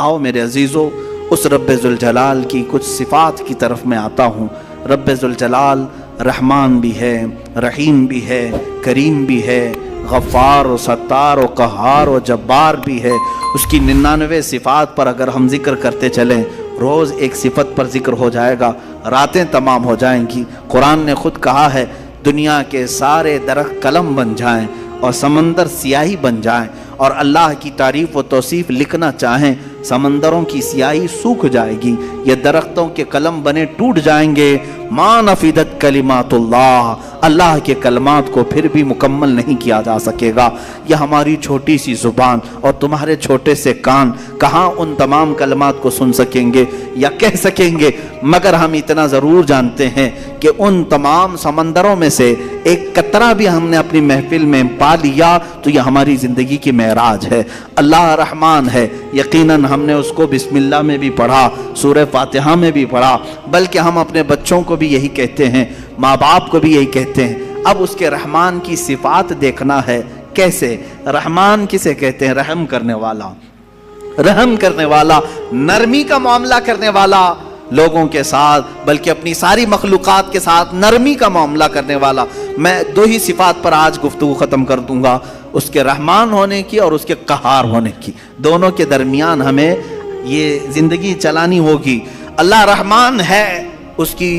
آؤ میرے عزیزو اس رب ذوالجلال کی کچھ صفات کی طرف میں آتا ہوں۔ رب ذوالجلال رحمان بھی ہے، رحیم بھی ہے، کریم بھی ہے، غفار و ستار و قہار و جبار بھی ہے۔ اس کی 99 صفات پر اگر ہم ذکر کرتے چلیں، روز ایک صفت پر ذکر ہو جائے گا، راتیں تمام ہو جائیں گی۔ قرآن نے خود کہا ہے دنیا کے سارے درخت قلم بن جائیں اور سمندر سیاہی بن جائیں، اور اللہ کی تعریف و توصیف لکھنا چاہیں، سمندروں کی سیاہی سوکھ جائے گی، یہ درختوں کے قلم بنے ٹوٹ جائیں گے۔ ما نفدت کلمات اللہ، اللہ کے کلمات کو پھر بھی مکمل نہیں کیا جا سکے گا۔ یہ ہماری چھوٹی سی زبان اور تمہارے چھوٹے سے کان کہاں ان تمام کلمات کو سن سکیں گے یا کہہ سکیں گے، مگر ہم اتنا ضرور جانتے ہیں کہ ان تمام سمندروں میں سے ایک قطرہ بھی ہم نے اپنی محفل میں پا لیا تو یہ ہماری زندگی کی معراج ہے۔ اللہ رحمان ہے، یقیناً ہم نے اس کو بسم اللہ میں بھی پڑھا، سورہ فاتحہ میں بھی پڑھا، بلکہ ہم اپنے بچوں کو بھی یہی کہتے ہیں، ماں باپ کو بھی یہی کہتے ہیں۔ اب اس کے رحمان کی صفات دیکھنا ہے کیسے۔ رحمان کسے کہتے ہیں؟ رحم کرنے والا، رحم کرنے والا، نرمی کا معاملہ کرنے والا لوگوں کے ساتھ، بلکہ اپنی ساری مخلوقات کے ساتھ نرمی کا معاملہ کرنے والا۔ میں 2 ہی صفات پر آج گفتگو ختم کر دوں گا، اس کے رحمان ہونے کی اور اس کے قہار ہونے کی۔ دونوں کے درمیان ہمیں یہ زندگی چلانی ہوگی۔ اللہ رحمان ہے، اس کی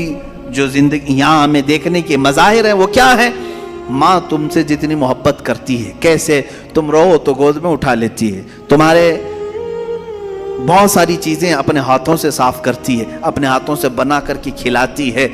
جو زندگی یہاں ہمیں دیکھنے کے مظاہر ہیں وہ کیا ہے؟ ماں تم سے جتنی محبت کرتی ہے، کیسے؟ تم رو تو گود میں اٹھا لیتی ہے، تمہارے بہت ساری چیزیں اپنے ہاتھوں سے صاف کرتی ہے، اپنے ہاتھوں سے بنا کر کے کھلاتی ہے۔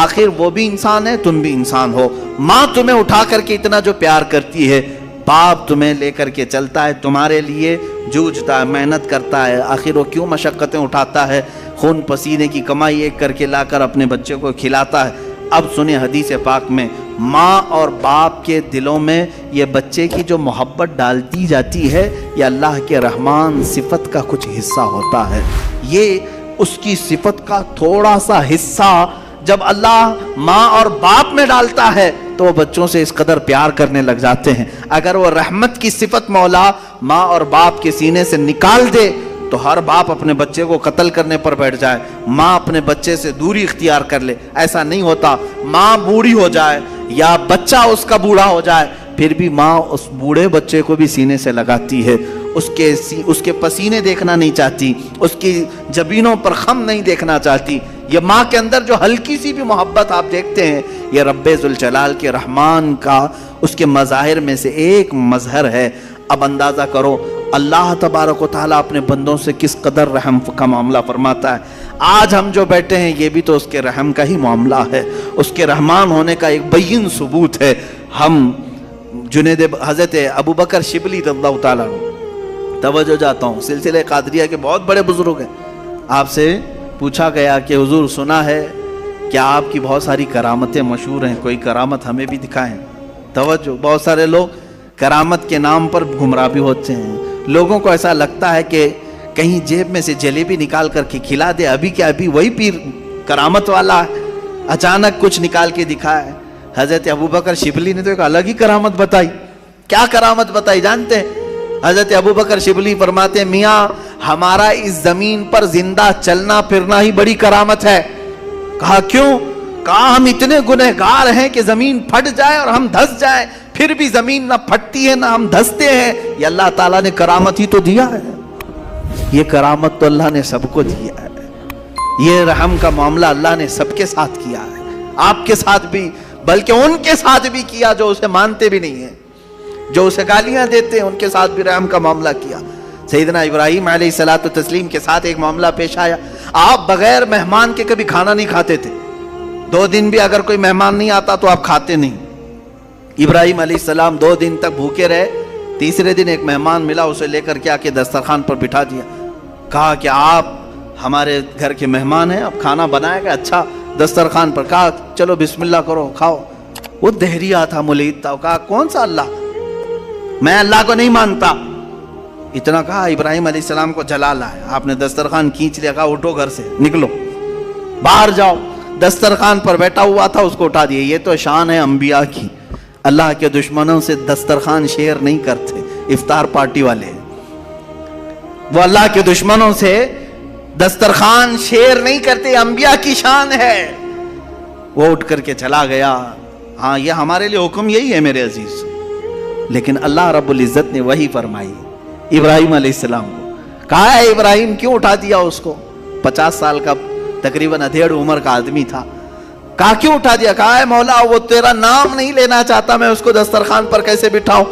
آخر وہ بھی انسان ہے، تم بھی انسان ہو۔ ماں تمہیں اٹھا کر کے اتنا جو پیار کرتی ہے، باپ تمہیں لے کر کے چلتا ہے، تمہارے لیے جوجھتا ہے، محنت کرتا ہے، آخر وہ کیوں مشقتیں اٹھاتا ہے، خون پسینے کی کمائی ایک کر کے لا کر اپنے بچے کو کھلاتا ہے۔ اب سنیں حدیث پاک میں ماں اور باپ کے دلوں میں یہ بچے کی جو محبت ڈالتی جاتی ہے، یہ اللہ کے رحمان صفت کا کچھ حصہ ہوتا ہے۔ یہ اس کی صفت کا تھوڑا سا حصہ جب اللہ ماں اور باپ میں ڈالتا ہے تو وہ بچوں سے اس قدر پیار کرنے لگ جاتے ہیں۔ اگر وہ رحمت کی صفت مولا ماں اور باپ کے سینے سے نکال دے تو ہر باپ اپنے بچے کو قتل کرنے پر بیٹھ جائے، ماں اپنے بچے سے دوری اختیار کر لے۔ ایسا نہیں ہوتا۔ ماں بوڑھی ہو جائے یا بچہ اس کا بوڑھا ہو جائے، پھر بھی ماں اس بوڑھے بچے کو بھی سینے سے لگاتی ہے، اس کے پسینے دیکھنا نہیں چاہتی، اس کی جبینوں پر خم نہیں دیکھنا چاہتی۔ یہ ماں کے اندر جو ہلکی سی بھی محبت آپ دیکھتے ہیں، یہ رب ذوالجلال کے رحمان کا اس کے مظاہر میں سے ایک مظہر ہے۔ اب اندازہ کرو اللہ تبارک و تعالیٰ اپنے بندوں سے کس قدر رحم کا معاملہ فرماتا ہے۔ آج ہم جو بیٹھے ہیں یہ بھی تو اس کے رحم کا ہی معاملہ ہے، اس کے رحمان ہونے کا ایک بین ثبوت ہے۔ ہم حضرت ابوبکر شبلی رضی اللہ تعالیٰ عنہ، توجہ جاتا ہوں، سلسلہ قادریہ کے بہت بڑے بزرگ ہیں۔ آپ سے پوچھا گیا کہ حضور سنا ہے کہ آپ کی بہت ساری کرامتیں مشہور ہیں، کوئی کرامت ہمیں بھی دکھائیں۔ توجہ، بہت سارے لوگ کرامت کے نام پر گمراہ بھی ہوتے ہیں۔ لوگوں کو ایسا لگتا ہے کہ کہیں جیب میں سے جلیبی نکال کر کے کھلا دے، ابھی کہ ابھی وہی پیر کرامت والا ہے، اچانک کچھ نکال کے دکھائے۔ حضرت ابوبکر شبلی نے تو ایک الگ ہی کرامت بتائی۔ کیا کرامت بتائی جانتے ہیں؟ حضرت ابوبکر شبلی فرماتے ہیں میاں ہمارا اس زمین پر زندہ چلنا پھرنا ہی بڑی کرامت ہے۔ کہا کیوں؟ کہا ہم اتنے گنہگار ہیں کہ زمین پھٹ جائے اور ہم دھس جائیں، پھر بھی زمین نہ پھٹتی ہے نہ ہم دھستے ہیں۔ یہ اللہ تعالیٰ نے کرامت ہی تو دیا ہے، یہ کرامت تو اللہ نے سب کو دیا ہے۔ یہ رحم کا معاملہ اللہ نے سب کے ساتھ کیا ہے، آپ کے ساتھ بھی، بلکہ ان کے ساتھ بھی کیا جو اسے مانتے بھی نہیں ہیں، جو اسے گالیاں دیتے ہیں، ان کے ساتھ بھی رحم کا معاملہ کیا۔ سیدنا ابراہیم علیہ الصلوۃ والتسلیم کے ساتھ ایک معاملہ پیش آیا، آپ بغیر مہمان کے کبھی کھانا نہیں کھاتے تھے، 2 دن بھی اگر کوئی مہمان نہیں آتا تو آپ کھاتے نہیں۔ ابراہیم علیہ السلام 2 دن تک بھوکے رہے، تیسرے دن ایک مہمان ملا، اسے لے کر کے آ کے دسترخوان پر بٹھا دیا، کہا کہ آپ ہمارے گھر کے مہمان ہیں، اب کھانا بنائے گا اچھا دسترخوان پر، کہا چلو بسم اللہ کرو کھاؤ۔ وہ دہریا تھا، ملید تھا، کہا کون سا اللہ، میں اللہ کو نہیں مانتا۔ اتنا کہا ابراہیم علیہ السلام کو جلا لایا، آپ نے دسترخوان کھینچ لیا، کہا اٹھو گھر سے نکلو باہر جاؤ۔ دسترخوان پر بیٹھا ہوا تھا، اس کو اٹھا دیا۔ یہ تو شان ہے انبیاء کی، اللہ کے دشمنوں سے دسترخوان شیئر نہیں کرتے، افطار پارٹی والے۔ وہ اللہ کے دشمنوں سے دسترخوان شیئر نہیں کرتے، انبیاء کی شان ہے۔ وہ اٹھ کر کے چلا گیا۔ ہاں یہ ہمارے لیے حکم یہی ہے میرے عزیز، لیکن اللہ رب العزت نے وہی فرمائی ابراہیم علیہ السلام کو۔ کہا ہے ابراہیم کیوں اٹھا دیا اس کو؟ 50 سال کا تقریباً ادھیڑ عمر کا آدمی تھا۔ کہا کیوں اٹھا دیا؟ کہا ہے مولا وہ تیرا نام نہیں لینا چاہتا، میں اس کو دسترخوان پر کیسے بٹھاؤں؟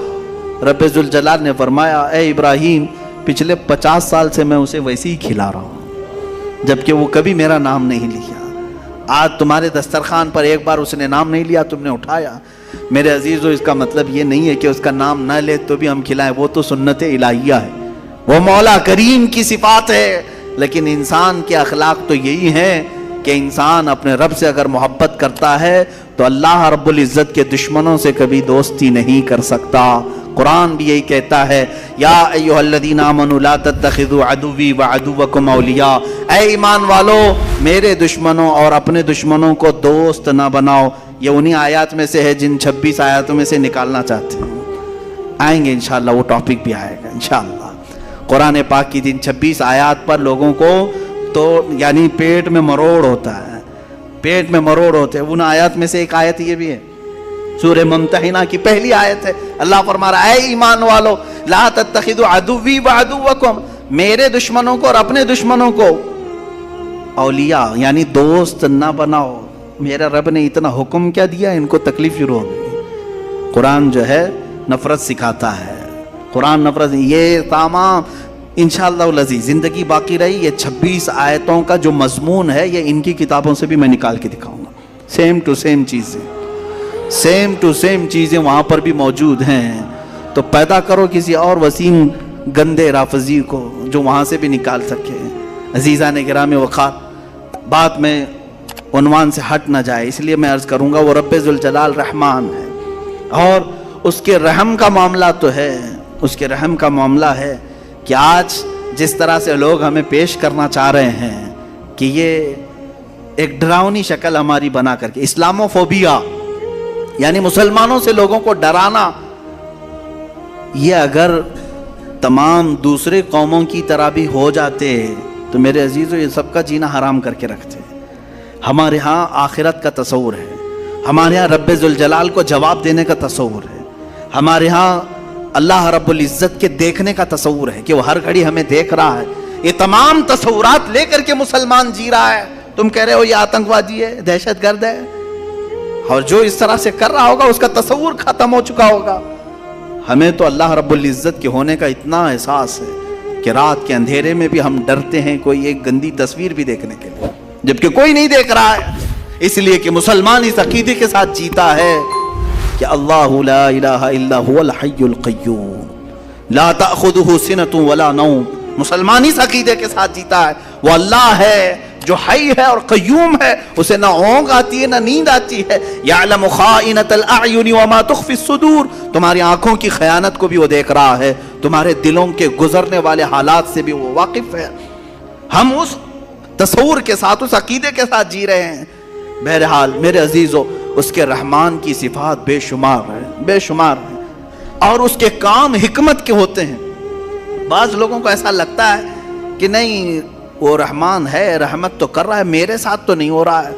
رب ذوالجلال نے فرمایا اے ابراہیم پچھلے 50 سال سے میں اسے ویسے ہی کھلا رہا ہوں، جبکہ وہ کبھی میرا نام نہیں لیا۔ آج تمہارے دسترخوان پر ایک بار اس نے نام نہیں لیا، تم نے اٹھایا۔ میرے عزیزو اس کا مطلب یہ نہیں ہے کہ اس کا نام نہ لے تو بھی ہم کھلائیں، وہ تو سنت الہیہ ہے، وہ مولا کریم کی صفات ہے۔ لیکن انسان کے اخلاق تو یہی ہیں کہ انسان اپنے رب سے اگر محبت کرتا ہے تو اللہ رب العزت کے دشمنوں سے کبھی دوستی نہیں کر سکتا۔ قرآن بھی یہی کہتا ہے یا ایھا الذین آمنوا لا تتخذوا عدوی وعدوکم اولیاء، اے ایمان والو میرے دشمنوں اور اپنے دشمنوں کو دوست نہ بناؤ۔ یہ انہی آیات میں سے ہے جن 26 آیاتوں میں سے نکالنا چاہتے ہیں، آئیں گے انشاءاللہ، وہ ٹاپک بھی آئے گا انشاءاللہ۔ قرآن پاک کی جن 26 آیات پر لوگوں کو تو یعنی پیٹ میں مروڑ ہوتا ہے، پیٹ میں مروڑ ہوتے ہیں۔ ان آیات میں سے ایک آیت یہ بھی ہے، سورہ ممتحنہ کی پہلی آیت ہے۔ اللہ فرما رہا ہے اے ایمان والو لا تتخذوا عدوی وعدوکم، میرے دشمنوں کو اور اپنے دشمنوں کو اولیاء یعنی دوست نہ بناؤ۔ میرا رب نے اتنا حکم کیا دیا، ان کو تکلیف شروع ہو گئی۔ قرآن جو ہے نفرت سکھاتا ہے، قرآن نفرت، یہ تمام انشاءاللہ العزیز زندگی باقی رہی یہ 26 آیتوں کا جو مضمون ہے یہ ان کی کتابوں سے بھی میں نکال کے دکھاؤں گا۔ سیم ٹو سیم چیزیں، سیم ٹو سیم چیزیں وہاں پر بھی موجود ہیں۔ تو پیدا کرو کسی اور وسیم گندے رافضی کو جو وہاں سے بھی نکال سکے۔ عزیزان گرامی وقار، بات میں عنوان سے ہٹ نہ جائے اس لیے میں عرض کروں گا، وہ رب ذوالجلال رحمان ہے اور اس کے رحم کا معاملہ تو ہے، اس کے رحم کا معاملہ ہے کہ آج جس طرح سے لوگ ہمیں پیش کرنا چاہ رہے ہیں کہ یہ ایک ڈراؤنی شکل ہماری بنا کر کے اسلاموفوبیا یعنی مسلمانوں سے لوگوں کو ڈرانا، یہ اگر تمام دوسرے قوموں کی طرح بھی ہو جاتے تو میرے عزیزو یہ سب کا جینا حرام کر کے رکھتے۔ ہمارے ہاں آخرت کا تصور ہے، ہمارے ہاں رب ذوالجلال کو جواب دینے کا تصور ہے، ہمارے ہاں اللہ رب العزت کے دیکھنے کا تصور ہے کہ وہ ہر گھڑی ہمیں دیکھ رہا ہے۔ یہ تمام تصورات لے کر کے مسلمان جی رہا ہے۔ تم کہہ رہے ہو یہ آتنکوادی ہے، دہشت گرد ہے، اور جو اس طرح سے کر رہا ہوگا اس کا تصور ختم ہو چکا ہوگا۔ ہمیں تو اللہ رب العزت کے ہونے کا اتنا احساس ہے کہ رات کے اندھیرے میں بھی ہم ڈرتے ہیں کوئی ایک گندی تصویر بھی دیکھنے کے لیے، جبکہ کوئی نہیں دیکھ رہا ہے، اس لیے کہ مسلمان اس عقیدے کے ساتھ جیتا ہے کہ اللہ لا الہ الا هو الحی القیوم لا تأخذہ سنۃ ولا نوم۔ مسلمان اس عقیدے کے ساتھ جیتا ہے، وہ اللہ ہے جو حی ہے اور قیوم ہے، اسے نہ اونگ آتی ہے نہ نیند آتی ہے۔ یعلم خائنۃ الاعین وما تخفی الصدور، تمہاری آنکھوں کی خیانت کو بھی وہ دیکھ رہا ہے، تمہارے دلوں کے گزرنے والے حالات سے بھی وہ واقف ہے۔ ہم اس تصور کے ساتھ، اس عقیدے کے ساتھ جی رہے ہیں۔ بہرحال میرے عزیزو اس کے رحمان کی صفات بے شمار ہیں، بے شمار ہیں، اور اس کے کام حکمت کے ہوتے ہیں۔ بعض لوگوں کو ایسا لگتا ہے کہ نہیں وہ رحمان ہے، رحمت تو کر رہا ہے، میرے ساتھ تو نہیں ہو رہا ہے،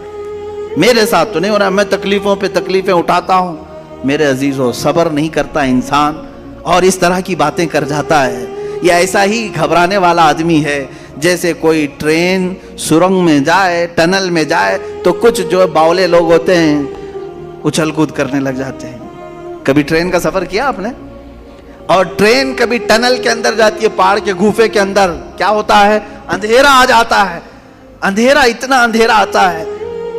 میرے ساتھ تو نہیں ہو رہا ہے، میں تکلیفوں پہ تکلیفیں اٹھاتا ہوں۔ میرے عزیزو صبر نہیں کرتا انسان اور اس طرح کی باتیں کر جاتا ہے، یہ ایسا ہی گھبرانے والا آدمی ہے جیسے کوئی ٹرین سرنگ میں جائے، ٹنل میں جائے تو کچھ جو باولے لوگ ہوتے ہیں اچھل کود کرنے لگ جاتے ہیں۔ کبھی ٹرین کا سفر کیا آپ نے؟ اور ٹرین کبھی ٹنل کے اندر جاتی ہے، پہاڑ کے گوفے کے اندر، کیا ہوتا ہے؟ اندھیرا آ جاتا ہے، اندھیرا، اتنا اندھیرا آتا ہے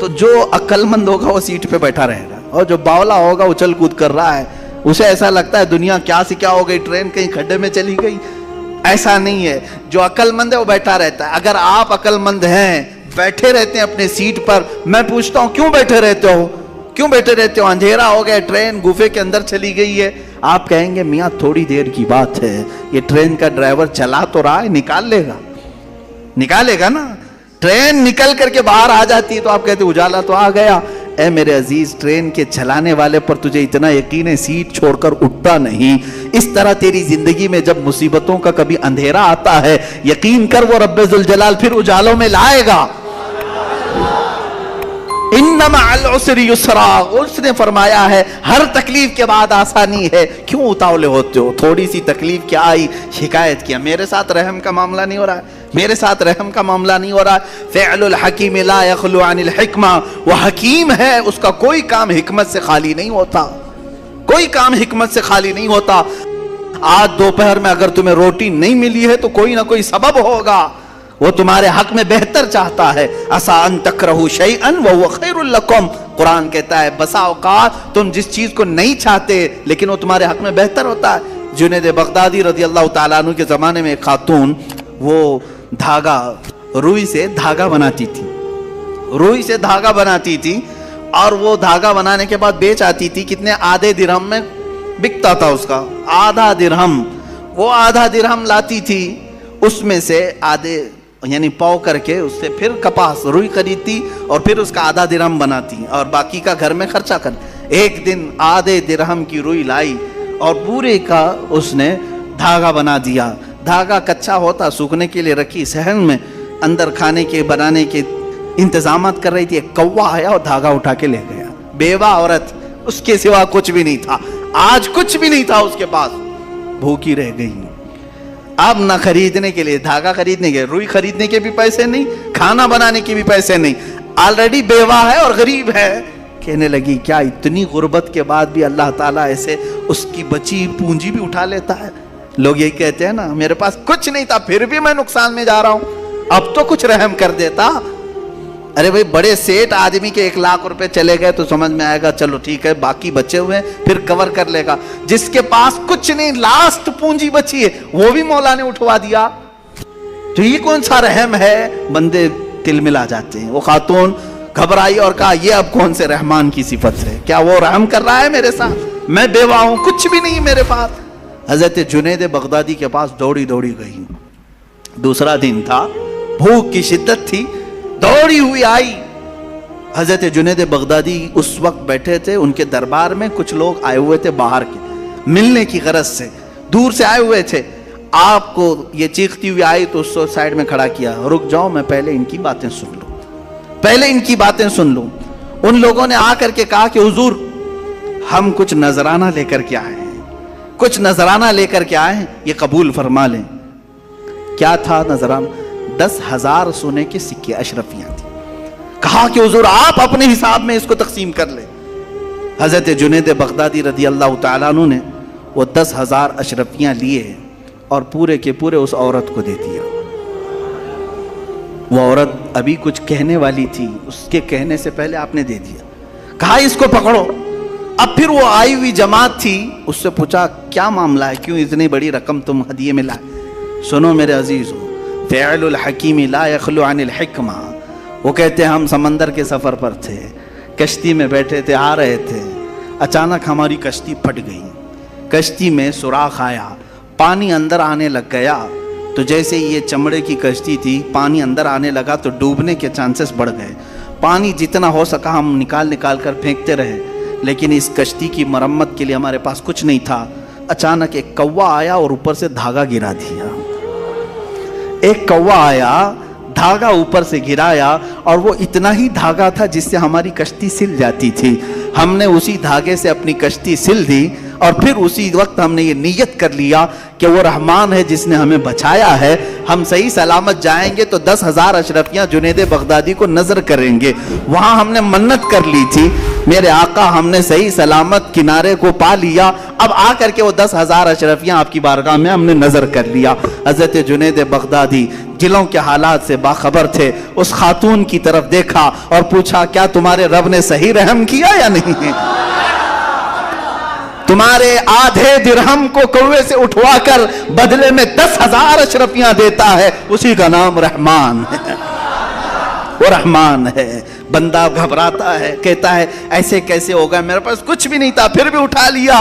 تو جو عقل مند ہوگا وہ سیٹ پہ بیٹھا رہے گا، اور جو باولا ہوگا اچھل کود کر رہا ہے، اسے ایسا لگتا ہے دنیا کیا سے کیا ہو گئی، ٹرین کہیں کھڈے میں چلی گئی۔ ایسا نہیں ہے، جو عقل مند ہے وہ بیٹھا رہتا ہے۔ اگر آپ عقل مند ہیں، بیٹھے رہتے ہیں اپنے سیٹ پر، میں پوچھتا ہوں کیوں بیٹھے رہتے ہو؟ کیوں بیٹھے رہتے ہو؟ اندھیرا ہو گیا، ٹرین گوفے کے اندر چلی گئی ہے، آپ کہیں گے میاں تھوڑی دیر کی بات ہے، یہ ٹرین کا ڈرائیور چلا تو رہا ہے، نکال لے گا، نکالے گا نا۔ ٹرین نکل کر کے باہر آ جاتی ہے تو آپ کہتے اجالا تو آ گیا، اے میرے عزیز ٹرین کے چلانے والے پر تجھے اتنا یقین ہے سیٹ چھوڑ کر اٹھتا نہیں، اس طرح تیری زندگی میں جب مصیبتوں کا کبھی اندھیرا آتا ہے یقین کر وہ رب ذوالجلال پھر اجالوں میں لائے گا۔ ان مع العسر یسرا، اس نے فرمایا ہے ہر تکلیف کے بعد آسانی ہے، کیوں اتاولے ہوتے ہو؟ تھوڑی سی تکلیف کیا آئی شکایت کیا، میرے ساتھ رحم کا معاملہ نہیں ہو رہا ہے، میرے ساتھ رحم کا معاملہ نہیں ہو رہا ہے۔ فعل الحکیم لا یخلو عن الحکمہ، وہ حکیم ہے اس کا کوئی کام حکمت سے خالی نہیں ہوتا، کوئی کام حکمت سے خالی نہیں ہوتا۔ آج دوپہر میں اگر تمہیں روٹی نہیں ملی ہے تو کوئی نہ کوئی سبب ہوگا، وہ تمہارے حق میں بہتر چاہتا ہے۔ عسیٰ ان تکرہوا شیئا وہو خیر لکم، قرآن کہتا ہے بسا اوقات تم جس چیز کو نہیں چاہتے لیکن وہ تمہارے حق میں بہتر ہوتا ہے۔ جنید بغدادی رضی اللہ تعالیٰ عنہ کے زمانے میں ایک خاتون وہ دھاگا، روئی سے دھاگا بناتی تھی، روئی سے دھاگا بناتی تھی اور وہ دھاگا بنانے کے بعد بیچ آتی تھی، کتنے؟ آدھے درہم میں بکتا تھا اس کا، آدھا درہم۔ وہ آدھا درہم لاتی تھی، اس میں سے آدھے یعنی پاؤ کر کے اس سے پھر کپاس روئی خریدتی اور پھر اس کا آدھا درہم بناتی اور باقی کا گھر میں خرچہ کر۔ ایک دن آدھے درہم کی روئی لائی اور پورے کا اس نے دھاگا بنا دیا۔ دھاگا کچا ہوتا، سوکھنے کے لیے رکھی صحن میں، اندر کھانے کے بنانے کے انتظامات کر رہی تھی، ایک کوا آیا اور دھاگا اٹھا کے لے گیا۔ بیوہ عورت، اس کے سوا کچھ بھی نہیں تھا، آج کچھ بھی نہیں تھا اس کے پاس، بھوکی رہ گئی۔ اب نہ خریدنے کے لیے دھاگا خریدنے کے، روئی خریدنے کے بھی پیسے نہیں، کھانا بنانے کے بھی پیسے نہیں، آلریڈی بیوہ ہے اور غریب ہے۔ کہنے لگی کیا اتنی غربت کے بعد بھی اللہ تعالیٰ ایسے اس کی بچی پونجی بھی اٹھا لیتا ہے؟ لوگ یہی کہتے ہیں نا میرے پاس کچھ نہیں تھا پھر بھی میں نقصان میں جا رہا ہوں، اب تو کچھ رحم کر دیتا۔ ارے بھائی بڑے سیٹ آدمی کے 1 لاکھ روپے چلے گئے تو سمجھ میں آئے گا چلو ٹھیک ہے باقی بچے ہوئے پھر کور کر لے گا، جس کے پاس کچھ نہیں لاسٹ پونجی بچی ہے وہ بھی مولا نے اٹھوا دیا، تو یہ کون سا رحم ہے؟ بندے تل ملا جاتے ہیں۔ وہ خاتون گھبرائی اور کہا یہ اب کون سے رحمان کی صفت ہے؟ کیا وہ رحم کر رہا ہے میرے ساتھ؟ میں بیوہ ہوں، کچھ بھی نہیں میرے پاس۔ حضرت جنید بغدادی کے پاس دوڑی دوڑی گئی، دوسرا دن تھا، بھوک کی شدت تھی، دوڑی ہوئی آئی۔ حضرت جنید بغدادی اس وقت بیٹھے تھے، ان کے دربار میں کچھ لوگ آئے ہوئے تھے باہر کے ملنے کی غرض سے، دور سے آئے ہوئے تھے۔ آپ کو یہ چیختی ہوئی آئی تو اس کو سائڈ میں کھڑا کیا، رک جاؤ میں پہلے ان کی باتیں سن لوں، پہلے ان کی باتیں سن لوں۔ ان لوگوں نے آ کر کے کہا کہ حضور ہم کچھ نذرانہ لے کر کے آئے ہیں، کچھ نذرانہ لے کر کے آئے ہیں، یہ قبول فرما لیں۔ کیا تھا نذرانہ؟ 10,000 سونے کے سکے اشرفیاں تھی۔ کہا کہ حضور آپ اپنے حساب میں اس کو تقسیم کر لیں۔ حضرت جنید بغدادی رضی اللہ تعالیٰ عنہ نے وہ 10,000 اشرفیاں لیے اور پورے کے پورے اس عورت کو دے دیا۔ وہ عورت ابھی کچھ کہنے والی تھی، اس کے کہنے سے پہلے آپ نے دے دیا۔ کہا اس کو پکڑو۔ اب پھر وہ آئی ہوئی جماعت تھی، اس سے پوچھا کیا معاملہ ہے، کیوں اتنی بڑی رقم تم ہدیے میں لائے؟ سنو میرے عزیزو، فعل الحکیم لا یخلو عن الحکمہ۔ وہ کہتے ہیں ہم سمندر کے سفر پر تھے، کشتی میں بیٹھے تھے، آ رہے تھے، اچانک ہماری کشتی پھٹ گئی، کشتی میں سوراخ آیا، پانی اندر آنے لگ گیا، تو جیسے یہ چمڑے کی کشتی تھی پانی اندر آنے لگا تو ڈوبنے کے چانسز بڑھ گئے۔ پانی جتنا ہو سکا ہم نکال کر پھینکتے رہے، لیکن اس کشتی کی مرمت کے لیے ہمارے پاس کچھ نہیں تھا۔ اچانک ایک کوا آیا اور اوپر سے دھاگا گرا دیا۔ ایک کوا آیا، دھاگا اوپر سے گرایا، اور وہ اتنا ہی دھاگا تھا جس سے ہماری کشتی سل جاتی تھی۔ ہم نے اسی دھاگے سے اپنی کشتی سل دی، اور پھر اسی وقت ہم نے یہ نیت کر لیا کہ وہ رحمان ہے جس نے ہمیں بچایا ہے، ہم صحیح سلامت جائیں گے تو 10,000 اشرفیاں جنید بغدادی کو نظر کریں گے۔ وہاں ہم نے منت کر لی تھی، میرے آقا ہم نے صحیح سلامت کنارے کو پا لیا، اب آ کر کے وہ 10,000 اشرفیاں آپ کی بارگاہ میں ہم نے نظر کر لیا۔ حضرت جنید بغدادی دلوں کے حالات سے باخبر تھے، اس خاتون کی طرف دیکھا اور پوچھا کیا تمہارے رب نے صحیح رحم کیا یا نہیں؟ تمہارے آدھے درہم کو کوے سے اٹھوا کر بدلے میں 10,000 اشرفیاں دیتا ہے، اسی کا نام رحمان ہے، وہ رحمان ہے۔ بندہ گھبراتا ہے، کہتا ہے ایسے کیسے ہوگا، میرے پاس کچھ بھی نہیں تھا پھر بھی اٹھا لیا۔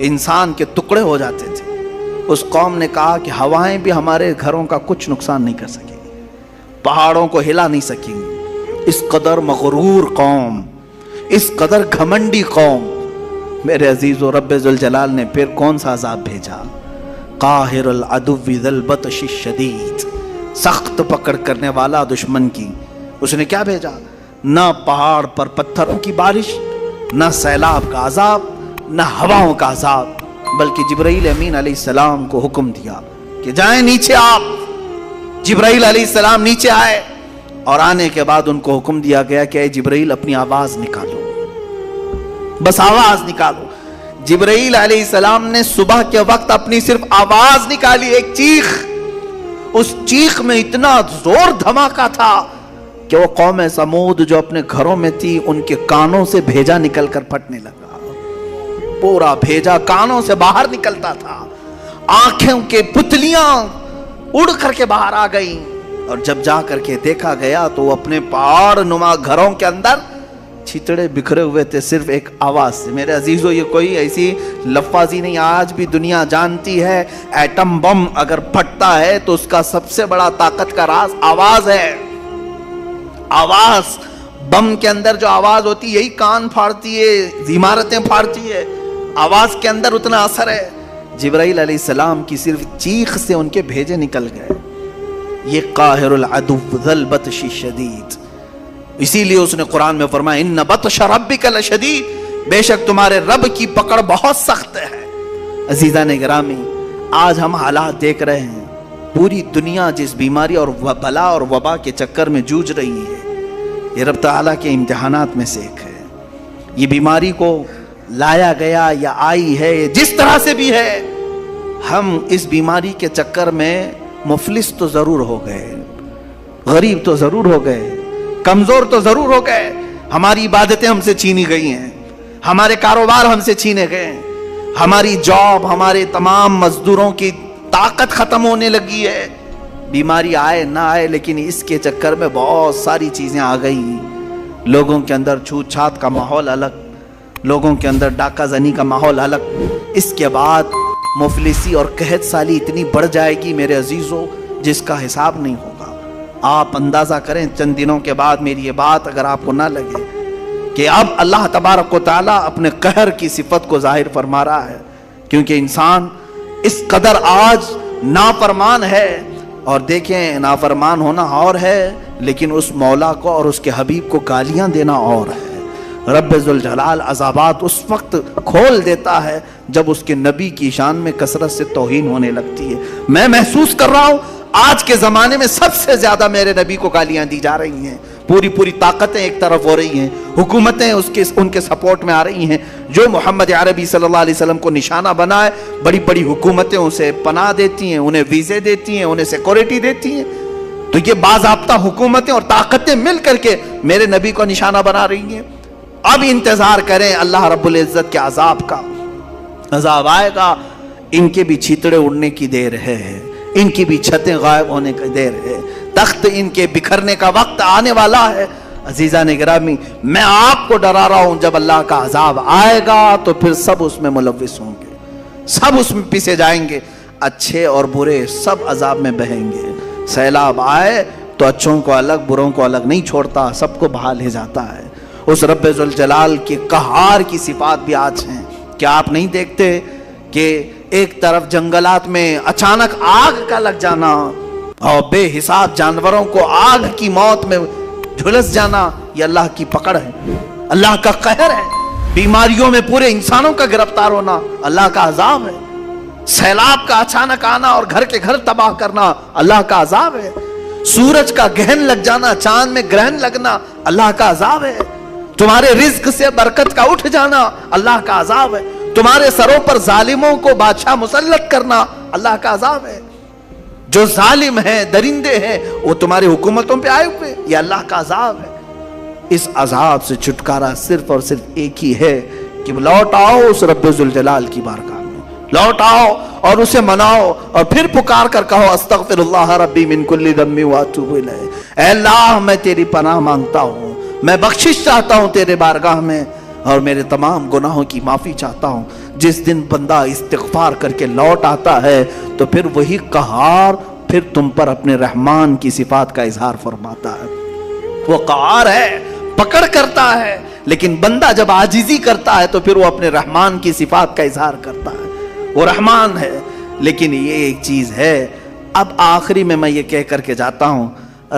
انسان کے ٹکڑے ہو جاتے تھے. اس قوم نے کہا کہ ہوائیں بھی ہمارے گھروں کا کچھ نقصان نہیں کر سکیں گی, پہاڑوں کو ہلا نہیں سکیں گی. اس قدر مغرور قوم, اس قدر گھمنڈی قوم. میرے عزیزو, رب ذوالجلال نے پھر کون سا عذاب بھیجا؟ قاہر العدو ذی البطش الشدید, سخت پکڑ کرنے والا دشمن کی. اس نے کیا بھیجا؟ نہ پہاڑ پر پتھروں کی بارش, نہ سیلاب کا عذاب, نہ ہواؤں کا عذاب, بلکہ جبرائیل امین علیہ السلام کو حکم دیا کہ جائیں نیچے آپ. جبرائیل علیہ السلام نیچے آئے اور آنے کے بعد ان کو حکم دیا گیا کہ اے جبرائیل اپنی آواز نکالو, بس آواز نکالو. جبرائیل علیہ السلام نے صبح کے وقت اپنی صرف آواز نکالی, ایک چیخ. اس چیخ میں اتنا زور دھماکہ تھا کہ وہ قوم سمود جو اپنے گھروں میں تھی ان کے کانوں سے بھیجا نکل کر پھٹنے لگا. پورا بھیجا کانوں سے باہر نکلتا تھا, آنکھوں کے پتلیاں اڑ کر کے باہر آ گئیں. اور جب جا کر کے دیکھا گیا تو وہ اپنے پہاڑ نما گھروں کے اندر چھتڑے بکھرے ہوئے تھے صرف ایک آواز سے. میرے عزیزو, یہ کوئی ایسی لفاظی نہیں, آج بھی دنیا جانتی ہے ایٹم بم اگر پھٹتا ہے تو اس کا سب سے بڑا طاقت کا راز آواز ہے. آواز, بم کے اندر جو آواز ہوتی ہے یہی کان پھاڑتی ہے, عمارتیں پھاڑتی ہے. آواز کے اندر اتنا اثر ہے. جبرائیل علیہ السلام کی صرف چیخ سے ان کے بھیجے نکل گئے. یہ قاہر العدو ذی البطش الشدید. اسی لیے اس نے قرآن میں فرمایا ان بطش ربک لشدید, بے شک تمہارے رب کی پکڑ بہت سخت ہے. عزیزان گرامی, آج ہم حالات دیکھ رہے ہیں, پوری دنیا جس بیماری اور بلا اور وبا کے چکر میں جوجھ رہی ہے, یہ رب تعالیٰ کے امتحانات میں سے ایک ہے. یہ بیماری کو لایا گیا یا آئی ہے, جس طرح سے بھی ہے, ہم اس بیماری کے چکر میں مفلس تو ضرور ہو گئے, غریب تو ضرور ہو گئے, کمزور تو ضرور ہو گئے. ہماری عبادتیں ہم سے چھینی گئی ہیں, ہمارے کاروبار ہم سے چھینے گئے, ہماری جاب, ہمارے تمام مزدوروں کی طاقت ختم ہونے لگی ہے. بیماری آئے نہ آئے لیکن اس کے چکر میں بہت ساری چیزیں آ گئی. لوگوں کے اندر چھوت چھات کا ماحول الگ, لوگوں کے اندر ڈاکہ زنی کا ماحول الگ. اس کے بعد مفلسی اور قحط سالی اتنی بڑھ جائے گی میرے عزیزو جس کا حساب نہیں ہوگا. آپ اندازہ کریں, چند دنوں کے بعد میری یہ بات اگر آپ کو نہ لگے کہ اب اللہ تبارک و تعالیٰ اپنے قہر کی صفت کو ظاہر فرما رہا ہے, کیونکہ انسان اس قدر آج نافرمان ہے. اور دیکھیں, نافرمان ہونا اور ہے لیکن اس مولا کو اور اس کے حبیب کو گالیاں دینا اور ہے. رب ذوالجلال عذابات اس وقت کھول دیتا ہے جب اس کے نبی کی شان میں کثرت سے توہین ہونے لگتی ہے. میں محسوس کر رہا ہوں آج کے زمانے میں سب سے زیادہ میرے نبی کو گالیاں دی جا رہی ہیں. پوری طاقتیں ایک طرف ہو رہی ہیں, حکومتیں ان کے سپورٹ میں آ رہی ہیں. جو محمد عربی صلی اللہ علیہ وسلم کو نشانہ بنائے, بڑی حکومتیں اسے پناہ دیتی ہیں, انہیں ویزے دیتی ہیں, انہیں سیکورٹی دیتی ہیں. تو یہ باضابطہ حکومتیں اور طاقتیں مل کر کے میرے نبی کو نشانہ بنا رہی ہیں. اب انتظار کریں اللہ رب العزت کے عذاب کا. عذاب آئے گا, ان کے بھی چھیتڑے اڑنے کی دیر ہے, ان کی بھی چھتیں غائب ہونے کی دیر ہے, تخت ان کے بکھرنے کا وقت آنے والا ہے. عزیزان گرامی, میں آپ کو ڈرا رہا ہوں جب اللہ کا عذاب آئے گا تو پھر سب اس میں ملوث ہوں گے, سب اس میں پیسے جائیں گے, اچھے اور برے سب عذاب میں بہیں گے. سیلاب آئے تو اچھوں کو الگ بروں کو الگ نہیں چھوڑتا, سب کو بہا لے جاتا ہے. اس رب ذوالجلال کے قہار کی صفات بھی آج ہیں. کیا آپ نہیں دیکھتے کہ ایک طرف جنگلات میں اچانک آگ کا لگ جانا اور بے حساب جانوروں کو آگ کی موت میں جھلس جانا, یہ اللہ کی پکڑ ہے, اللہ کا قہر ہے. بیماریوں میں پورے انسانوں کا گرفتار ہونا اللہ کا عذاب ہے. سیلاب کا اچانک آنا اور گھر کے گھر تباہ کرنا اللہ کا عذاب ہے. سورج کا گرہن لگ جانا, چاند میں گرہن لگنا اللہ کا عذاب ہے. تمہارے رزق سے برکت کا اٹھ جانا اللہ کا عذاب ہے. تمہارے سروں پر ظالموں کو بادشاہ مسلط کرنا اللہ کا عذاب ہے. جو ظالم ہیں, درندے ہیں, وہ تمہاری حکومتوں پہ آئے ہوئے, یہ اللہ کا عذاب ہے. اس عذاب سے چھٹکارا صرف اور صرف ایک ہی ہے کہ لوٹ آؤ اس رب ذوالجلال کی بارگاہ میں, لوٹ آؤ اور اسے مناؤ اور پھر پکار کر کہو استغفر اللہ ربی من کل ذنب واتوب الیہ. اے اللہ میں تیری پناہ مانگتا ہوں, میں بخشش چاہتا ہوں تیرے بارگاہ میں اور میرے تمام گناہوں کی معافی چاہتا ہوں. جس دن بندہ استغفار کر کے لوٹ آتا ہے تو پھر وہی قہار پھر تم پر اپنے رحمان کی صفات کا اظہار فرماتا ہے. وہ قہار ہے، پکڑ کرتا ہے، لیکن بندہ جب عاجزی کرتا ہے تو پھر وہ اپنے رحمان کی صفات کا اظہار کرتا ہے. وہ رحمان ہے. لیکن یہ ایک چیز ہے، اب آخری میں یہ کہہ کر کے جاتا ہوں،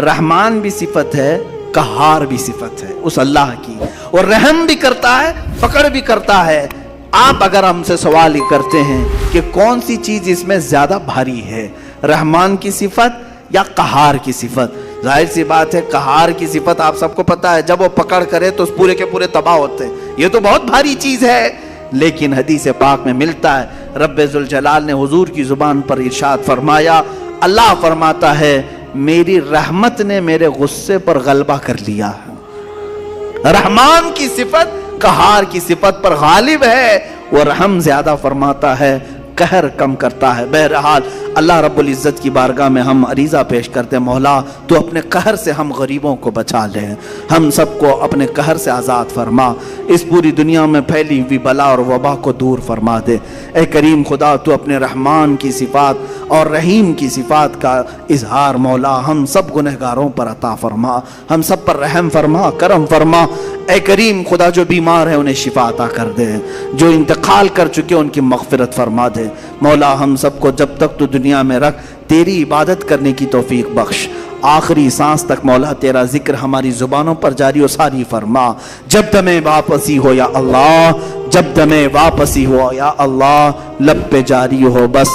رحمان بھی صفت ہے، قہار بھی صفت ہے اس اللہ کی، اور رحم بھی کرتا ہے، پکڑ بھی کرتا ہے. آپ اگر ہم سے سوال ہی کرتے ہیں کہ کون سی چیز اس میں زیادہ بھاری ہے، رحمان کی صفت یا قہار کی صفت؟ ظاہر سی بات ہے قہار کی صفت آپ سب کو پتا ہے، جب وہ پکڑ کرے تو پورے کے پورے تباہ ہوتے ہیں، یہ تو بہت بھاری چیز ہے. لیکن حدیث پاک میں ملتا ہے، رب ذوالجلال نے حضور کی زبان پر ارشاد فرمایا، اللہ فرماتا ہے میری رحمت نے میرے غصے پر غلبہ کر لیا ہے. رحمان کی صفت قہار کی صفت پر غالب ہے، وہ رحم زیادہ فرماتا ہے، قہر کم کرتا ہے. بہرحال اللہ رب العزت کی بارگاہ میں ہم عریضہ پیش کرتے ہیں، مولا تو اپنے قہر سے ہم غریبوں کو بچا لے، ہم سب کو اپنے قہر سے آزاد فرما، اس پوری دنیا میں پھیلی ہوئی بلا اور وبا کو دور فرما دے. اے کریم خدا تو اپنے رحمان کی صفات اور رحیم کی صفات کا اظہار مولا ہم سب گنہگاروں پر عطا فرما، ہم سب پر رحم فرما، کرم فرما. اے کریم خدا جو بیمار ہیں انہیں شفا عطا کر دے، جو انتقال کر چکے ان کی مغفرت فرما دے. مولا ہم سب کو جب تک تو دنیا میں رکھ تیری عبادت کرنے کی توفیق بخش، آخری سانس تک مولا تیرا ذکر ہماری زبانوں پر جاری و ساری فرما. جب دمیں واپسی ہو یا اللہ، جب دمیں واپسی ہو یا اللہ، لب پہ جاری ہو بس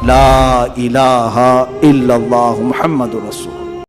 لا الہ الا اللہ محمد رسول.